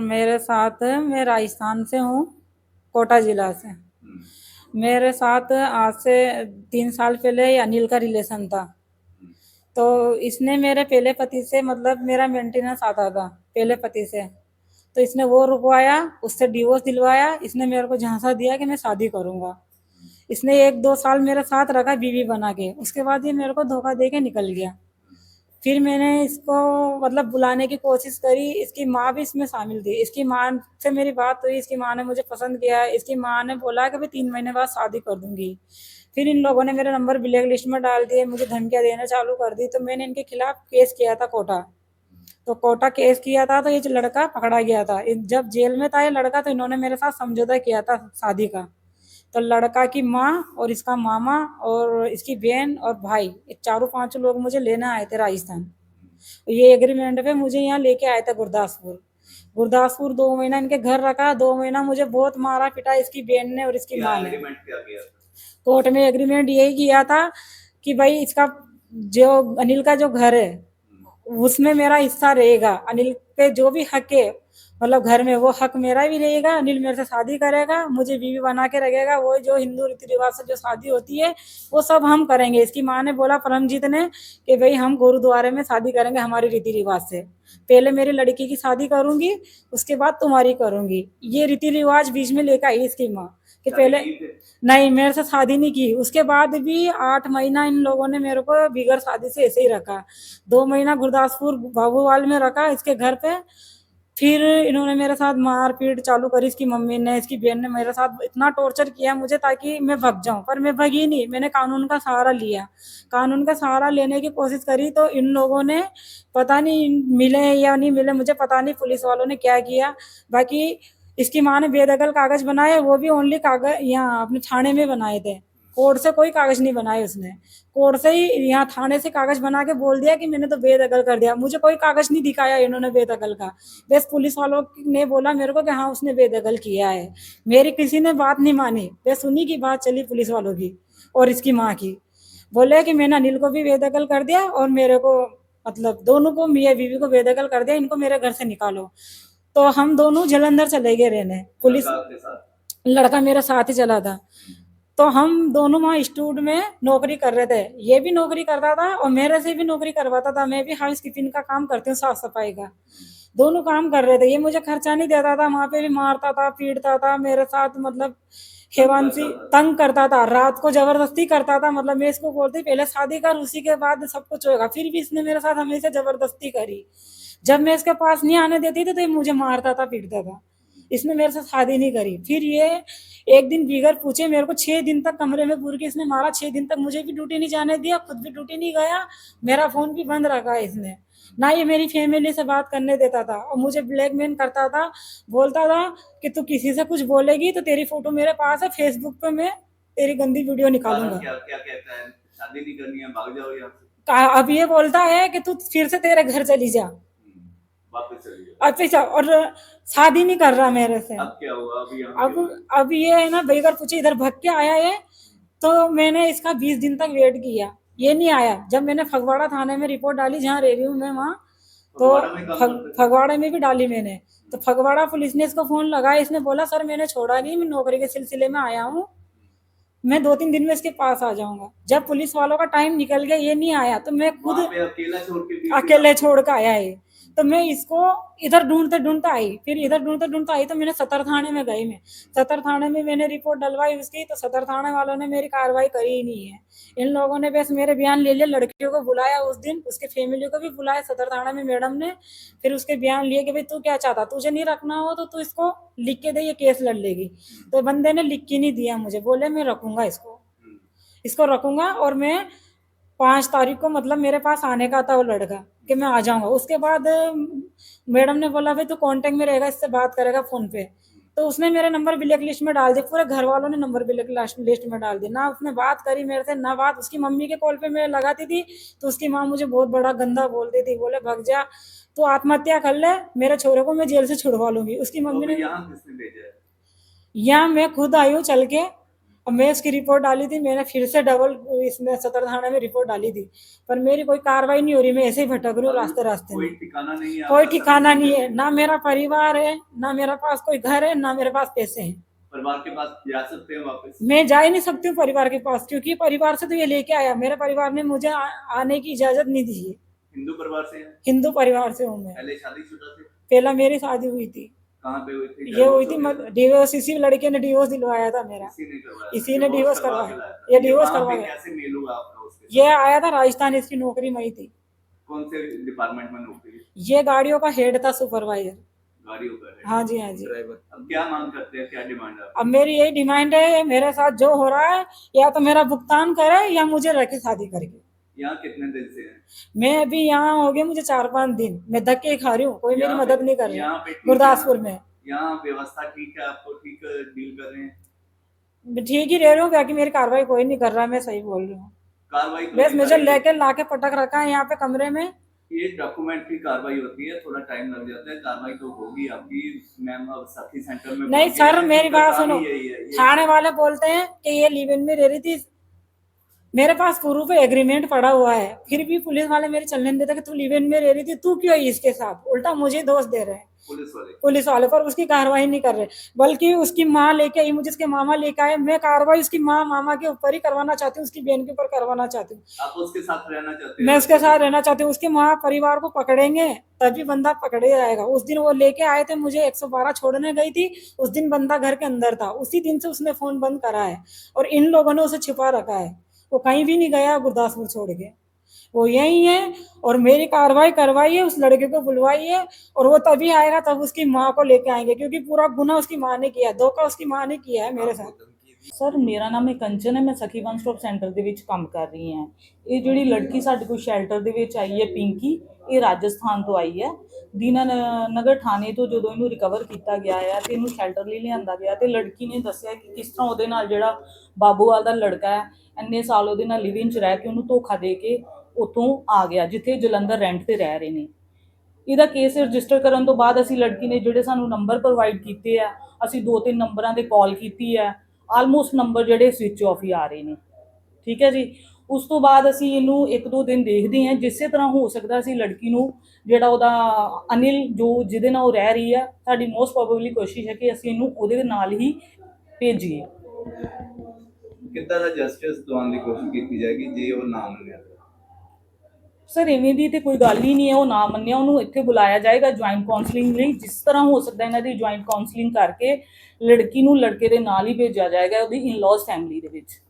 मेरे साथ मैं राजस्थान से हूँ, कोटा जिला से। मेरे साथ आज से 3 साल पहले अनिल का रिलेशन था। तो इसने मेरे पहले पति से मतलब मेरा मेंटेनेंस आता था पहले पति से। तो इसने वो रुकवाया, उससे डिवोर्स दिलवाया। इसने मेरे को झांसा दिया कि मैं शादी करूंगा। इसने 1-2 साल मेरे साथ रखा बीवी बना के, उसके बाद ये मेरे को धोखा दे के निकल गया। फिर मैंने इसको मतलब बुलाने की कोशिश करी, इसकी माँ भी इसमें शामिल थी। इसकी माँ से मेरी बात हुई, इसकी माँ ने मुझे पसंद किया। इसकी माँ ने बोला कि भाई 3 महीने बाद शादी कर दूंगी। फिर इन लोगों ने मेरे नंबर ब्लैक लिस्ट में डाल दिए, मुझे धमकियां देना चालू कर दी। तो मैंने इनके खिलाफ केस किया था कोटा। तो कोटा केस किया था, तो ये जो लड़का पकड़ा गया था। जब जेल में था ये लड़का, तो इन्होंने मेरे साथ समझौता किया था शादी का। तो लड़का की माँ और इसका मामा और इसकी बहन और भाई, ये चारों पांचों लोग मुझे लेने आए थे राजस्थान। ये एग्रीमेंट पे मुझे यहाँ लेके आए थे गुरदासपुर। गुरदासपुर 2 महीना इनके घर रखा। 2 महीना मुझे बहुत मारा पीटा इसकी बहन ने और इसकी माँ ने। कोर्ट में एग्रीमेंट यही किया था कि भाई इसका जो अनिल का जो घर है उसमें मेरा हिस्सा रहेगा। अनिल पे जो भी हक है मतलब घर में, वो हक मेरा भी रहेगा। अनिल मेरे से शादी करेगा, मुझे बीवी बना के रखेगा। वो जो हिंदू रीति रिवाज से जो शादी होती है वो सब हम करेंगे। इसकी माँ ने बोला परमजीत ने कि भाई हम गुरुद्वारे में शादी करेंगे हमारे रीति रिवाज से। पहले मेरी लड़की की शादी करूंगी, उसके बाद तुम्हारी करूंगी। ये रीति रिवाज बीच में लेकर आई इसकी माँ कि पहले नहीं, मेरे से शादी नहीं की। उसके बाद भी 8 महीना इन लोगों ने मेरे को बिगड़ शादी से ऐसे ही रखा। 2 महीना गुरदासपुर बाबूवाल में रखा इसके घर पे। फिर इन्होंने मेरे साथ मारपीट चालू करी। इसकी मम्मी ने, इसकी बहन ने मेरे साथ इतना टॉर्चर किया मुझे ताकि मैं भग जाऊं, पर मैं भगी नहीं। मैंने कानून का सहारा लिया। कानून का सहारा लेने की कोशिश करी तो इन लोगों ने पता नहीं मिले या नहीं मिले, मुझे पता नहीं पुलिस वालों ने क्या किया। बाकी इसकी माँ ने बेदखल कागज बनाए, वो भी ओनली कागज यहाँ अपने थाने में बनाए थे। कोर्ट से कोई कागज नहीं बनाए उसने। कोर्ट से ही यहाँ थाने से कागज बना के बोल दिया कि मैंने तो बेदखल कर दिया। मुझे कोई कागज नहीं दिखाया इन्होंने बेदखल का। बस पुलिस वालों ने बोला मेरे को कि हाँ उसने बेदखल किया है। मेरी किसी ने बात नहीं मानी, बस उन्हीं की बात चली पुलिस वालों की और इसकी माँ की। बोले कि मैंने अनिल को भी बेदखल कर दिया और मेरे को मतलब दोनों को, मियाँ बीवी को बेदखल कर दिया। इनको मेरे घर से निकालो। तो हम दोनों जलंधर चले गए रहने। पुलिस लड़का मेरे साथ ही चला था। तो हम दोनों वहाँ इंस्टीट्यूट में नौकरी कर रहे थे। ये भी नौकरी करता था और मेरे से भी नौकरी करवाता था। मैं भी हाउस कीपिंग का काम करती हूँ, साफ सफाई का। दोनों काम कर रहे थे। ये मुझे खर्चा नहीं देता था, वहाँ पे भी मारता था, पीटता था मेरे साथ। मतलब हेवांशी तंग करता था, रात को जबरदस्ती करता था। मतलब मैं इसको बोलती पहले शादी कर, उसी के बाद सब कुछ होगा। फिर भी इसने मेरे साथ हमेशा जबरदस्ती करी। जब मैं इसके पास नहीं आने देती थी तो ये मुझे मारता था, पीटता था। इसने मेरे से शादी नहीं करी। फिर ये एक दिन बिगर पूछे मेरे को 6 दिन तक कमरे में पूर के इसने मारा। 6 दिन तक मुझे भी ड्यूटी नहीं जाने दिया, खुद भी ड्यूटी नहीं गया। मेरा फोन भी बंद रखा है इसने। ना ये मेरी फैमिली से बात करने देता था और मुझे ब्लैकमेल करता था। बोलता था कि तू किसी से कुछ बोलेगी तो तेरी फोटो मेरे पास है, फेसबुक पे मैं तेरी गंदी वीडियो निकालूंगा। क्या क्या कहता है? शादी नहीं करनी है, भाग जाओ यहाँ से। अब ये बोलता है कि तू फिर से तेरे घर चली जा, वापस चली जा। अच्छा, और शादी नहीं कर रहा मेरे से। अब क्या हुआ? अब ये है ना बेगर पूछे इधर भग के आया है। तो मैंने इसका 20 दिन तक वेट किया, ये नहीं आया। जब मैंने फगवाड़ा थाने में रिपोर्ट डाली, जहाँ रह रही हूँ मैं वहाँ, तो फगवाड़ा में भी डाली मैंने। तो फगवाड़ा पुलिस ने इसको फोन लगाया। इसने बोला सर मैंने छोड़ा नहीं, मैं नौकरी के सिलसिले में आया हूँ, मैं 2-3 दिन में इसके पास आ जाऊंगा। जब पुलिस वालों का टाइम निकल गया, ये नहीं आया, तो मैं खुद अकेले छोड़ के आया है। तो मैं इसको इधर ढूंढते ढूंढते आई। फिर इधर ढूंढते ढूंढते आई तो मैंने सतर थाने में गई। मैं सतर थाने में मैंने रिपोर्ट डलवाई उसकी। तो सतर थाने वालों ने मेरी कार्रवाई करी ही नहीं है। इन लोगों ने बस मेरे बयान ले लिया। लड़कियों को बुलाया उस दिन, उसके फैमिली को भी बुलाया सतर थाना में मैडम ने। फिर उसके बयान लिए कि भाई तू क्या चाहता, तुझे नहीं रखना हो तो तू इसको लिख के दे, ये केस लड़ लेगी। तो बंदे ने लिख के नहीं दिया मुझे, बोले मैं रखूंगा इसको, इसको रखूंगा। और मैं 5 तारीख को मतलब मेरे पास आने का था वो लड़का कि मैं आ जाऊंगा। उसके बाद मैडम ने बोला भाई तू कांटेक्ट में रहेगा, इससे बात करेगा फोन पे। तो उसने मेरे नंबर ब्लैक लिस्ट में डाल दिए। पूरे घर वालों ने नंबर ब्लैक लिस्ट में डाल दिया। ना उसने बात करी मेरे से, ना बात उसकी मम्मी के कॉल पे मैं लगाती थी तो उसकी माँ मुझे बहुत बड़ा गंदा बोलती थी। बोले भग जा, तो आत्महत्या कर ले, मेरे छोरे को मैं जेल से छुड़वा लूंगी। उसकी मम्मी ने, यहाँ मैं खुद आई हूँ चल के। और मैं इसकी रिपोर्ट डाली थी, मैंने फिर से डबल इसमें सदर थाने में रिपोर्ट डाली थी, पर मेरी कोई कार्रवाई नहीं हो रही। मैं ऐसे ही भटक रही हूँ रास्ते रास्ते कोई में, ठिकाना नहीं है, कोई आपका ठिकाना सब नहीं कुछ है, ना मेरा परिवार है, ना मेरे पास कोई घर है, ना मेरे पास पैसे हैं। परिवार के पास जा सकते हैं वापस? मैं जा ही नहीं सकती हूँ परिवार के पास, क्योंकि परिवार से तो ये लेके आया, मेरे परिवार ने मुझे आने की इजाजत नहीं दी है। हिंदू परिवार से हैं? हिंदू परिवार से हूँ मैं। पहले शादीशुदा थे? पहला मेरी शादी हुई थी। कहाँ पे हुई थी? ये हुई डिवोर्स थी हो गया था? डिवोर्स, इसी लड़के ने डिवोर्स दिलवाया था मेरा। इसी ने करवाया था? इसी ने डिवोर्स करवा करवाया, के लाया था? ये डिवोर्स वहाँ करवा पे गया। कैसे मेल हुआ आपका उसके साथ? ये आया था राजस्थान, इसकी नौकरी वही थी। कौन से डिपार्टमेंट में नौकरी है? ये गाड़ियों का हेड था, सुपरवाइजर। गाड़ियों का है? हाँ जी, हाँ जी। ड्राइवर। अब क्या मांग करते हैं, क्या डिमांड है आपकी? अब मेरी यही डिमांड है, मेरे साथ जो हो रहा है, या तो मेरा भुगतान करे या मुझे रखे शादी करके। यहाँ कितने दिन से हैं? मैं अभी यहाँ हो गए मुझे 4-5 दिन, मैं धक्के खा रही हूँ, कोई मेरी यहाँ मदद पे- नहीं कर यहाँ रहा। पे ठीक है गुरदासपुर ना? में यहाँ व्यवस्था ठीक है, आपको ठीक डील कर रहे हैं? मैं ठीक ही रह रही हूँ, बाकी मेरी कार्रवाई कोई नहीं कर रहा, मैं सही बोल रही हूँ। कार्रवाई तो बस नहीं मुझे करेंगे। लेके लाके पटक रखा है यहाँ पे कमरे में। ये डॉक्यूमेंट की कार्रवाई होती है, थोड़ा टाइम लग जाता है, कार्रवाई तो होगी आपकी। मैम अब साथी सेंटर में नहीं पहुंचे सर, हैं, मेरी इनका बात काम सुनो, ही यही है। थाने वाले बोलते हैं कि ये लिव इन में रह रही थी, मेरे पास प्रूफ है, एग्रीमेंट पड़ा हुआ है, फिर भी पुलिस वाले मेरे चलने नहीं देते कि तू लिव इन में रह रही थी, तू क्यों है इसके साथ, उल्टा मुझे दोष दे रहे हैं पुलिस वाले, पर उसकी कार्रवाई नहीं कर रहे, बल्कि उसकी माँ लेके आई, मुझे उसके मामा लेके आए। मैं कार्रवाई उसकी माँ मामा के ऊपर ही करवाना चाहती हूँ, उसकी बहन के ऊपर करवाना चाहती हूँ। आप उसके साथ रहना चाहते हैं? मैं उसके साथ रहना चाहती हूँ। उसके माँ परिवार को पकड़ेंगे तभी बंदा पकड़े जाएगा। उस दिन वो लेके आए थे मुझे, 112 छोड़ने गई थी, उस दिन बंदा घर के अंदर था, उसी दिन से उसने फोन बंद करा है, और इन लोगों ने उसे छिपा रखा है। वो कहीं भी नहीं गया गुरदासपुर छोड़ के, वो यही है। और मेरी कार्रवाई करवाइए, उस लड़के को बुलवाइए, और वो तभी आएगा तब उसकी माँ को लेके आएंगे, क्योंकि पूरा गुना उसकी माँ ने किया, धोखा उसकी माँ ने किया है मेरे साथ। ਸਰ ਮੇਰਾ ਨਾਮ ਹੈ ਕੰਚਨ ਹੈ, ਮੈਂ ਸਖੀ ਵਨ ਸਟਾਪ ਸੈਂਟਰ ਦੇ ਵਿੱਚ ਕੰਮ ਕਰ ਰਹੀ ਹਾਂ। ਇਹ ਜਿਹੜੀ ਲੜਕੀ ਸਾਡੇ ਕੋਲ ਸ਼ੈਲਟਰ ਦੇ ਵਿੱਚ ਆਈ ਹੈ ਪਿੰਕੀ, ਇਹ ਰਾਜਸਥਾਨ ਤੋਂ ਆਈ ਹੈ। ਦੀਨਾ ਨਗਰ ਥਾਣੇ ਤੋਂ ਜਦੋਂ ਇਹਨੂੰ ਰਿਕਵਰ ਕੀਤਾ ਗਿਆ ਹੈ ਤੇ ਇਹਨੂੰ ਸ਼ੈਲਟਰ ਲਈ ਲਿਆਂਦਾ ਗਿਆ, ਤੇ ਲੜਕੀ ਨੇ ਦੱਸਿਆ ਕਿ ਕਿਸ ਤਰ੍ਹਾਂ ਉਹਦੇ ਨਾਲ ਜਿਹੜਾ ਬਾਬੂਵਾਲ ਦਾ ਲੜਕਾ ਹੈ, ਇੰਨੇ ਸਾਲ ਉਹਦੇ ਨਾਲ ਲਿਵ ਇਨ 'ਚ ਰਹਿ ਕੇ ਉਹਨੂੰ ਧੋਖਾ ਦੇ ਕੇ ਉੱਥੋਂ ਆ ਗਿਆ, ਜਿੱਥੇ ਜਲੰਧਰ ਰੈਂਟ ਤੇ ਰਹਿ ਰਹੇ ਨੇ। ਇਹਦਾ ਕੇਸ ਰਜਿਸਟਰ ਕਰਨ ਤੋਂ ਬਾਅਦ ਅਸੀਂ ਲੜਕੀ ਨੇ ਜਿਹੜੇ ਸਾਨੂੰ ਨੰਬਰ ਪ੍ਰੋਵਾਈਡ ਕੀਤੇ ਆ, ਅਸੀਂ 2-3 ਨੰਬਰਾਂ 'ਤੇ ਕਾਲ ਕੀਤੀ ਹੈ, ਆਲਮੋਸਟ ਨੰਬਰ ਜਿਹੜੇ ਸਵਿਚ ਆਫ ਹੀ ਆ ਰਹੇ ਨੇ। ਠੀਕ ਹੈ ਜੀ। ਉਸ ਤੋਂ ਬਾਅਦ ਅਸੀਂ ਇਹਨੂੰ 1-2 ਦਿਨ ਦੇਖਦੇ ਹਾਂ, ਜਿਸੇ ਤਰ੍ਹਾਂ ਹੋ ਸਕਦਾ ਅਸੀਂ ਲੜਕੀ ਨੂੰ ਜਿਹੜਾ ਉਹਦਾ ਅਨਿਲ ਜੋ ਜਿਹਦੇ ਨਾਲ ਉਹ ਰਹਿ ਰਹੀ ਆ, ਸਾਡੀ ਮੋਸਟ ਪ੍ਰੋਬੇਬਲੀ ਕੋਸ਼ਿਸ਼ ਹੈ ਕਿ ਅਸੀਂ ਇਹਨੂੰ ਉਹਦੇ ਨਾਲ ਹੀ ਭੇਜੀਏ। ਕਿੱਦਾਂ ਦਾ ਜਸਟਿਸ ਦਿਵਾਉਣ ਦੀ ਕੋਸ਼ਿਸ਼ ਕੀਤੀ ਜਾਏਗੀ ਜੇ ਉਹ ਨਾ ਮੰਨਿਆ? ਸਰ ਇਵੇਂ ਦੀ ਤੇ ਕੋਈ ਗੱਲ ਹੀ ਨਹੀਂ ਹੈ, ਉਹ ਨਾ ਮੰਨਿਆ ਉਹਨੂੰ ਇੱਥੇ ਬੁਲਾਇਆ ਜਾਏਗਾ ਜੁਆਇੰਟ ਕਾਉਂਸਲਿੰਗ ਲਈ, ਜਿਸ ਤਰ੍ਹਾਂ ਹੋ ਸਕਦਾ ਇਹਨਾਂ ਦੀ ਜੁਆਇੰਟ ਕਾਉਂਸਲਿੰਗ ਕਰਕੇ ਲੜਕੀ ਨੂੰ ਲੜਕੇ ਦੇ ਨਾਲ ਹੀ ਭੇਜਿਆ ਜਾਏਗਾ ਉਹਦੀ ਇਨ-ਲॉज ਫੈਮਿਲੀ ਦੇ ਵਿੱਚ।